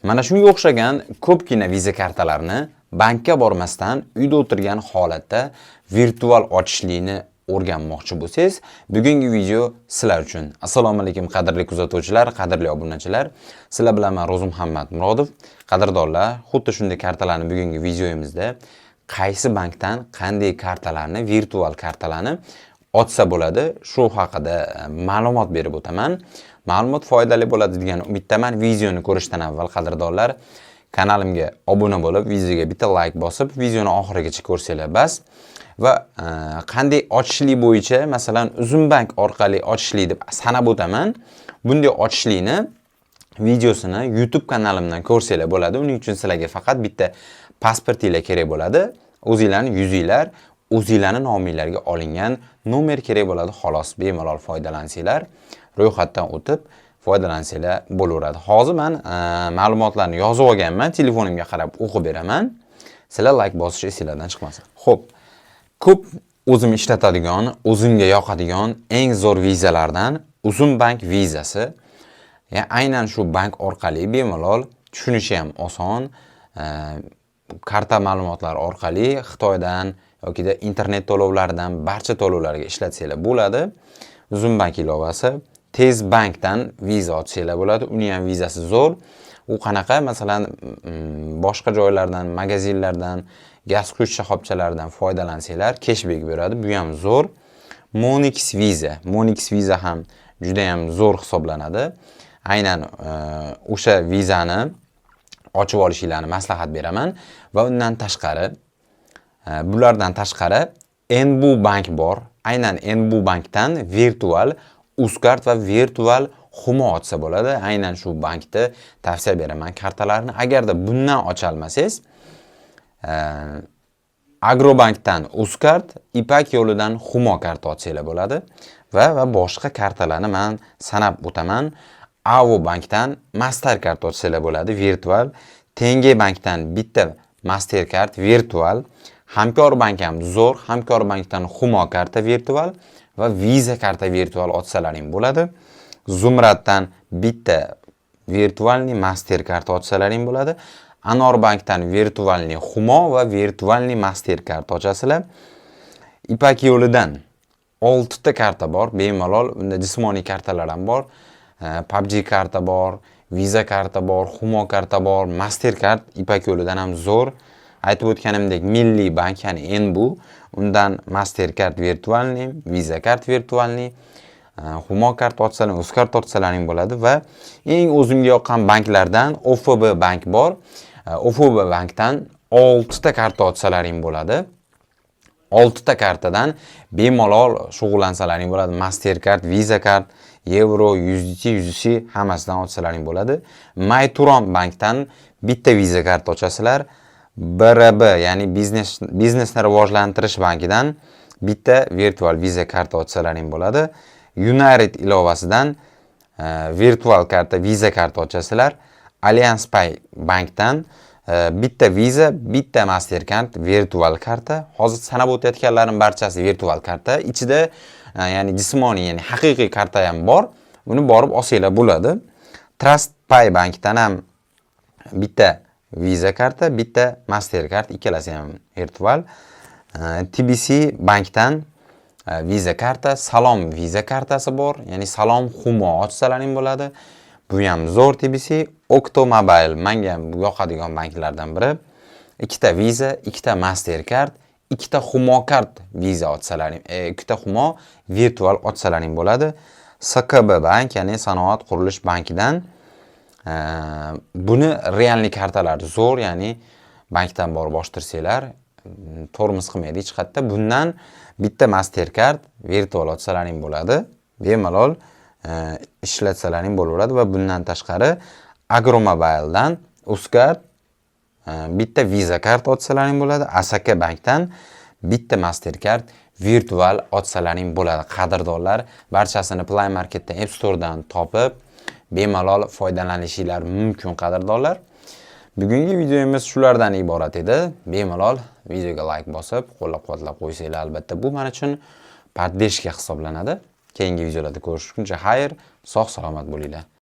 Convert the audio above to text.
Mana shunga o'xshagan ko'pgina viza kartalarini bankka bormasdan uyda o'tirgan holatda virtual ochishlikni o'rganmoqchi bo'lsangiz, bugungi video sizlar uchun. Assalomu alaykum qadrli kuzatuvchilar, qadrli obunachilar. Sizlar bilan men Ro'zmuhammad Murodov. Qadrdonlar, xuddi shunday kartalarni bugungi videomizda qaysi bankdan qanday kartalarni, virtual kartalarni ochsa bo'ladi, shu haqida ma'lumot berib o'taman. Ma'lumot foydali bo'ladi degan umiddaman. Videoni ko'rishdan avval qadrdonlar, kanalimga obuna bo'lib, videoga bitta like bosib, videoni oxirigacha ko'rsanglar bas. Va qanday ochishlik bo'yicha, masalan, Uzumbank orqali ochishlik deb sanab o'taman. Bunday ochishlikni videosini YouTube kanalimdan ko'rsanglar bo'ladi. Uning uchun sizlarga faqat bitta pasportinglar kerak bo'ladi. O'zingizlarning yuzinglar, o'zingizlarning nominglarga olingan nomer kerak bo'ladi. Xolos, bemalol foydalansanglar, ro'yxatdan o'tib foydalansanglar bo'laveradi. Hozir men ma'lumotlarni yozib olganman, telefonimga qarab o'qib beraman. Sizlar like bosish esingizlardan chiqmasin. Xo'p, ko'p o'zim ishlatadigan, o'zimga yoqadigan eng zo'r vizalardan Uzumbank vizasi. Yani aynan shu bank orqali bemalol tushunishi ham oson. Karta ma'lumotlari orqali Xitoydan yoki da internet to'lovlaridan barcha to'lovlarga ishlatsanglar bo'ladi. Uzumbank ilovasi Tez bankdan viza ochsanglar bo'ladi. Uning ham vizasi zo'r. U qanaqa? Masalan, boshqa joylardan, magazinlardan, gaz quyish shoxobchalaridan foydalansanglar, cashback beradi. Bu ham zo'r. Monix viza. Monix viza ham juda ham zo'r hisoblanadi. Aynan o'sha vizani ochib olishinglarni maslahat beraman va undan tashqari, bulardan tashqari NBU bank bor. Aynan NBU bankdan virtual Uzkart va virtual Humo ochsa bo'ladi. Aynan shu bankni tavsiya beraman kartalarni. Agarda bundan ocha olmasangiz, Agrobankdan Uzkart, Ipak yo'lidan Humo karta ochsanglar bo'ladi va boshqa kartalarni men sanab o'taman. Avo bankdan Mastercard ochsanglar bo'ladi virtual. Tenge bankdan bitta Mastercard virtual. Hamkor bank ham zo'r. Hamkor bankdan Humo karta virtual va Visa karta virtual ochsalaring bo'ladi. Zumraddan bitta virtualni Mastercard ochsalaring bo'ladi. Anor bankdan virtualni Humo va virtualni Mastercard ochasizlar. Ipak yo'lidan 6 ta karta bor, bemalol. Unda jismoniy kartalar ham bor. PUBG karta bor, Visa karta bor, Humo karta bor, Mastercard Ipak yo'lidan ham zo'r. Aytib o'tganimdek, milliy bank, ya'ni NBU, undan Mastercard virtualni, Visa kart virtualni, Humo kart ochsalar, Uzkart ochsalaring bo'ladi va eng o'zimga yoqqan banklardan OFB bank bor. OFB bankdan 6 ta karta ochsalaring bo'ladi. 6 ta kartadan bemalol shug'ullansalaring bo'ladi. Mastercard, Visa kart, Euro, USDT hammasidan ochsalaring bo'ladi. Mayturon bankdan bitta Visa kart ochasizlar. BRB, ya'ni biznesni rivojlantirish bankidan bitta virtual Visa karta ochsalaring bo'ladi. United ilovasidan virtual karta Visa karta ochasizlar. Allianz Pay bankdan bitta Visa, bitta Mastercard virtual karta. Hozir sanab o'tayotganlarim barchasi virtual karta. Ichida ya'ni jismoniy, ya'ni haqiqiy karta ham bor. Buni borib olsanglar bo'ladi. Trust Pay bankdan ham bitta Visa karta, bitta Mastercard, ikkalasi ham virtual. TBC bankdan Visa karta, Salom Visa kartasi bor, ya'ni Salom Humo ochsalaring bo'ladi. Bu ham zo'r TBC. Okto Mobile menga ham yoqadigan banklardan biri. Ikkita Visa, ikkita Mastercard, ikkita Humo kart Visa ochsalaring, ikkita Humo virtual ochsalaring bo'ladi. SKB bank, ya'ni Sanoat qurilish bankidan buni realniy kartalar zo'r, ya'ni bankdan borib ochtirsanglar tormoz qilmaydi hech qayerda. Bundan bitta Mastercard virtual ochsalaring bo'ladi. Bemalol ishlatsalaring bo'laveradi va bundan tashqari Agromobiledan Uzkart bitta Visa kart ochsalaring bo'ladi. Asaka bankdan bitta Mastercard virtual ochsalaring bo'ladi. Qadrdonlar, barchasini Play Marketdan, App Store'dan topib bemalol foydalanishinglar mumkin qadrdonlar. Bugungi videomiz shulardan iborat edi. Bemalol videoga like bosib, qo'llab-quvvatlab qo'ysanglar, albatta bu men uchun podдержка hisoblanadi. Keyingi videolarda ko'rishguncha xayr, sog' salomat bo'linglar.